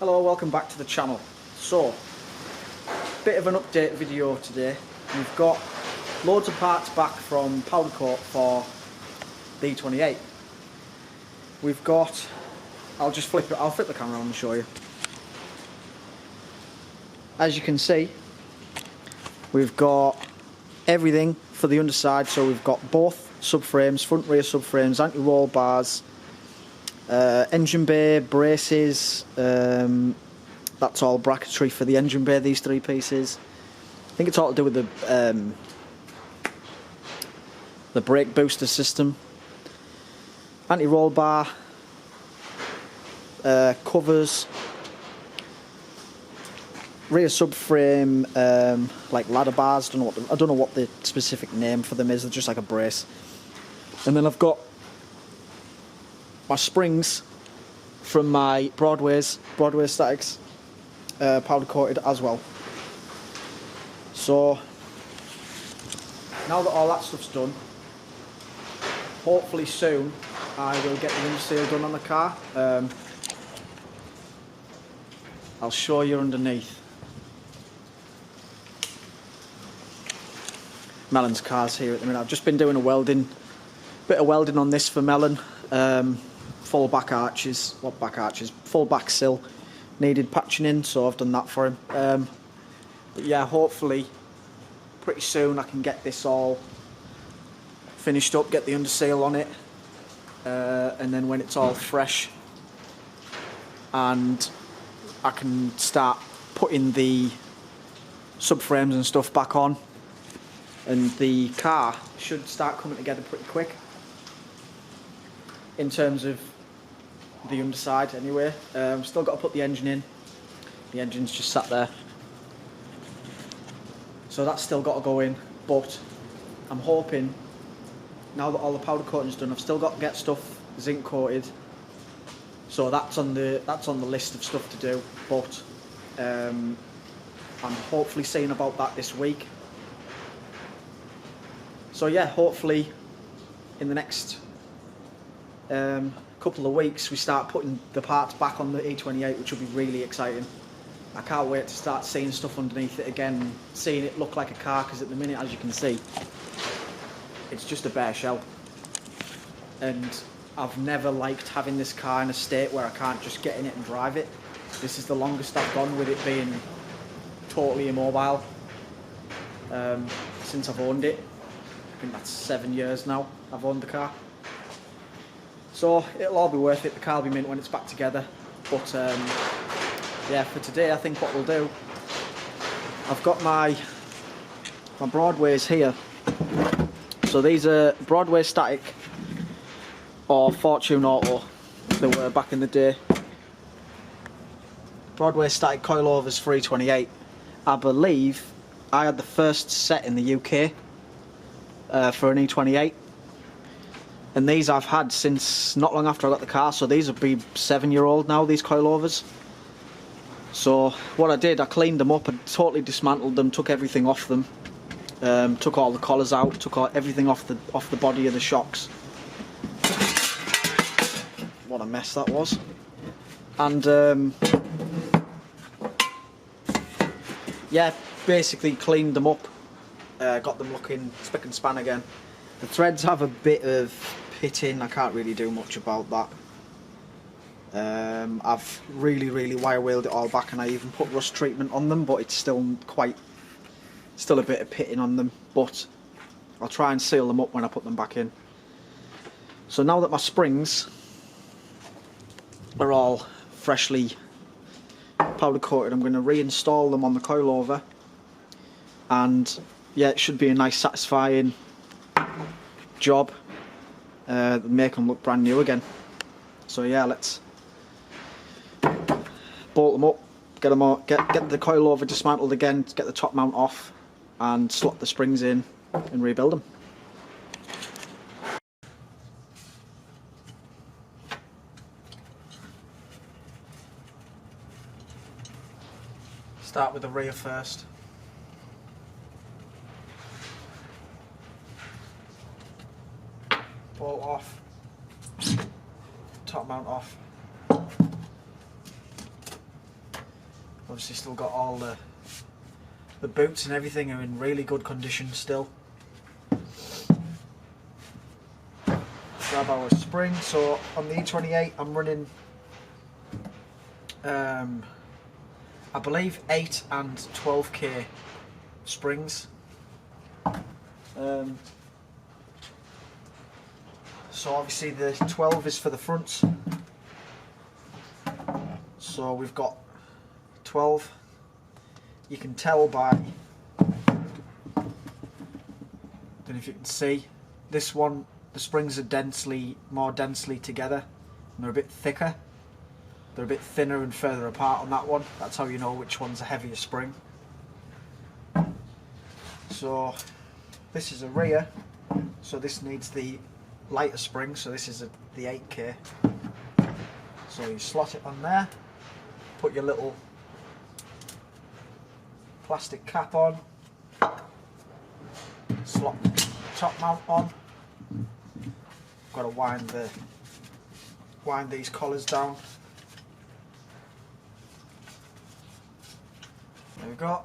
Hello, welcome back to the channel. So, bit of an update video today. We've got loads of parts back from powder coat for the E28. We've got, I'll flip the camera on and show you. As you can see, we've got everything for the underside. So we've got both subframes, front rear subframes, anti-roll bars, engine bay, braces, that's all bracketry for the engine bay, these three pieces. I think it's all to do with the brake booster system. Anti-roll bar, covers, rear subframe, like ladder bars. I don't know what the specific name for them is. They're just like a brace. And then I've got my springs from my Broadway statics, powder coated as well. So now that all that stuff's done, hopefully soon I will get the undersail done on the car. I'll show you underneath. Melon's car's here at the minute. I've just been doing bit of welding on this for Melon. Full back arches, full back sill needed patching in, so I've done that for him. But yeah, hopefully pretty soon I can get this all finished up, get the undersail on it, and then when it's all fresh and I can start putting the subframes and stuff back on, and the car should start coming together pretty quick in terms of the underside anyway. Still got to put the engine in. The engine's just sat there, so that's still got to go in, but I'm hoping now that all the powder coating's done, I've still got to get stuff zinc coated, so that's on the list of stuff to do, but I'm hopefully seeing about that this week. So yeah, hopefully in the next couple of weeks we start putting the parts back on the E28, which will be really exciting. I can't wait to start seeing stuff underneath it again and seeing it look like a car, because at the minute, as you can see, it's just a bare shell. And I've never liked having this car in a state where I can't just get in it and drive it. This is the longest I've gone with it being totally immobile since I've owned it. I think that's 7 years now I've owned the car. So it'll all be worth it. The car will be mint when it's back together. But yeah, for today I think what we'll do, I've got my Broadways here. So these are Broadway static or Fortune Auto, they were back in the day. Broadway static coilovers for E28. I believe I had the first set in the UK for an E28. And these I've had since not long after I got the car, so these will be 7-year-old now, these coilovers. So what I did, I cleaned them up and totally dismantled them, took everything off them, took all the collars out, took everything off the body of the shocks. What a mess that was. And yeah, basically cleaned them up, got them looking spick and span again. The threads have a bit of pitting, I can't really do much about that. I've really wire wheeled it all back, and I even put rust treatment on them, but it's still a bit of pitting on them, but I'll try and seal them up when I put them back in. So now that my springs are all freshly powder coated, I'm going to reinstall them on the coilover, and yeah, it should be a nice satisfying job, make them look brand new again. So yeah, let's bolt them up, get them out, get the coilover dismantled again, get the top mount off, and slot the springs in and rebuild them. Start with the rear first. Bolt off, top mount off. Obviously still got all the boots and everything are in really good condition still. Grab our spring. So on the E28 I'm running I believe 8 and 12k springs. So obviously the 12 is for the fronts. So we've got 12. You can tell by, don't know if you can see, this one, the springs are more densely together and they're a bit thicker. They're a bit thinner and further apart on that one. That's how you know which one's a heavier spring. So this is a rear, so this needs the lighter spring, so this is the 8k. So you slot it on there, put your little plastic cap on, slot the top mount on. Got to wind these collars down. There we go.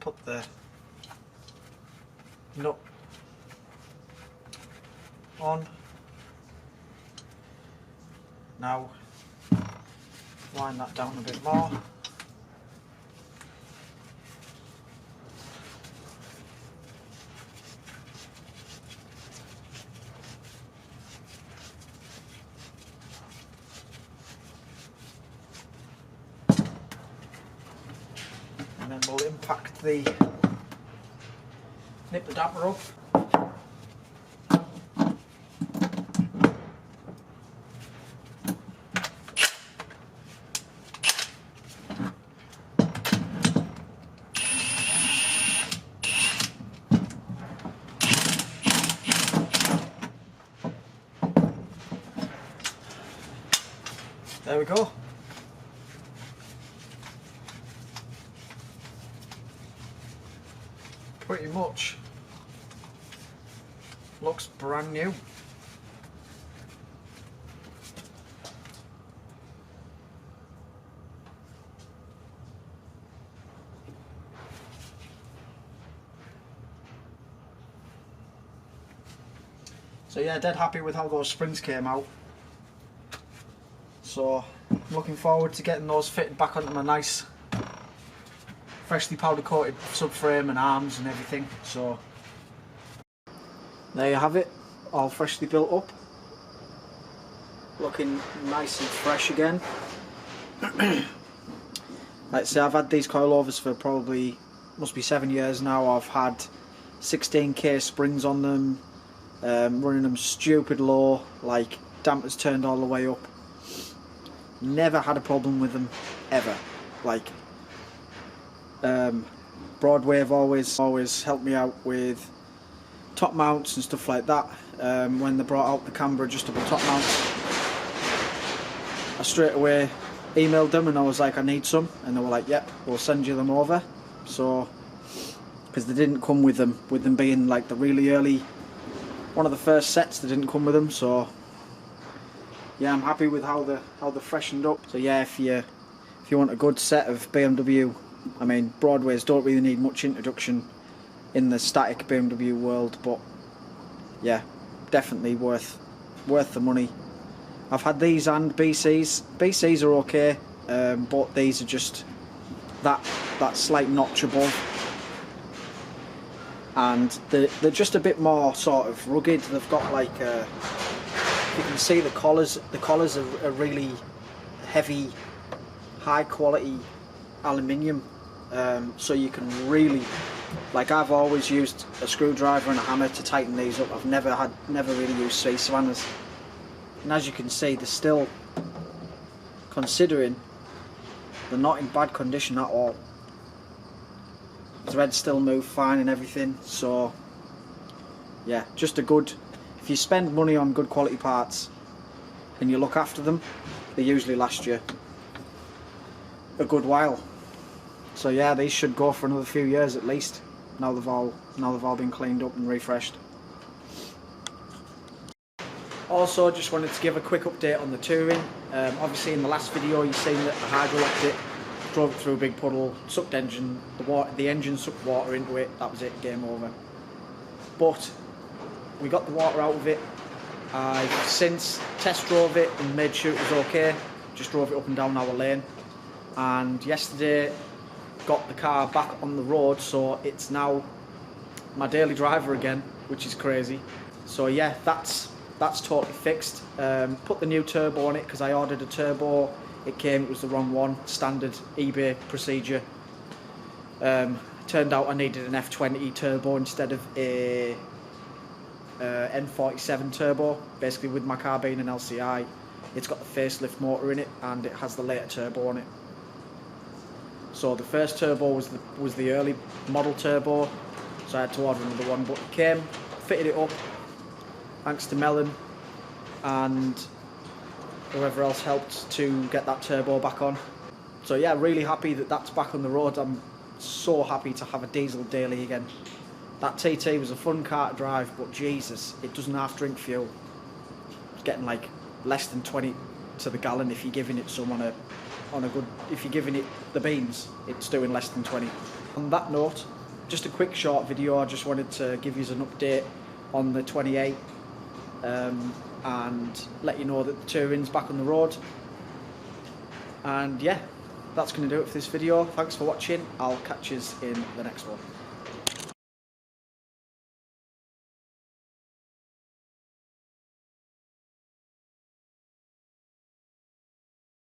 Put the nut on. Now wind that down a bit more. And then we'll impact nip the damper up. There we go. Pretty much looks brand new. So yeah, dead happy with how those springs came out. So I'm looking forward to getting those fitted back onto my nice freshly powder coated subframe and arms and everything. So there you have it, all freshly built up, looking nice and fresh again. Like I say, I've had these coilovers for probably, must be 7 years now. I've had 16k springs on them, running them stupid low, like dampers turned all the way up. Never had a problem with them ever. Like Broadway have always helped me out with top mounts and stuff like that. When they brought out the camber adjustable top mounts, I straight away emailed them and I was like, I need some, and they were like, yep, we'll send you them over. So because they didn't come with them being like the really early, one of the first sets, they didn't come with them. So yeah, I'm happy with how they're freshened up. So yeah, if you want a good set of BMW, I mean, Broadways don't really need much introduction in the static BMW world, but yeah, definitely worth the money. I've had these and BCs. BCs are okay, but these are just that slight notch above, and they're just a bit more sort of rugged. They've got like you can see the collars are really heavy, high quality aluminium, so you can really, like, I've always used a screwdriver and a hammer to tighten these up. I've never really used C-spanners, and as you can see, they're still, considering they're not in bad condition at all. The threads still move fine and everything. So yeah, just a good, if you spend money on good quality parts and you look after them, they usually last you a good while. So yeah, these should go for another few years at least, now they've all been cleaned up and refreshed. Also, just wanted to give a quick update on the touring. Obviously in the last video you've seen that the hydro locked it drove it through a big puddle, sucked engine, the engine sucked water into it, that was it, game over. But we got the water out of it. I've since test drove it and made sure it was okay, just drove it up and down our lane, and yesterday got the car back on the road, so it's now my daily driver again, which is crazy. So yeah, that's totally fixed. Put the new turbo on it because I ordered a turbo. It was the wrong one, standard eBay procedure. Turned out I needed an F20 turbo instead of a N47 turbo. Basically, with my car being an LCI, it's got the facelift motor in it and it has the later turbo on it. So the first turbo was the early model turbo, so I had to order another one, but it came, fitted it up, thanks to Melon and whoever else helped to get that turbo back on. So yeah, really happy that that's back on the road. I'm so happy to have a diesel daily again. That TT was a fun car to drive, but Jesus, it doesn't half drink fuel. It's getting like less than 20 to the gallon if you're giving it some on a good, if you're giving it the beans, it's doing less than 20. On that note, just a quick short video. I just wanted to give you an update on the 28 and let you know that the touring's back on the road. And yeah, that's going to do it for this video. Thanks for watching. I'll catch you in the next one.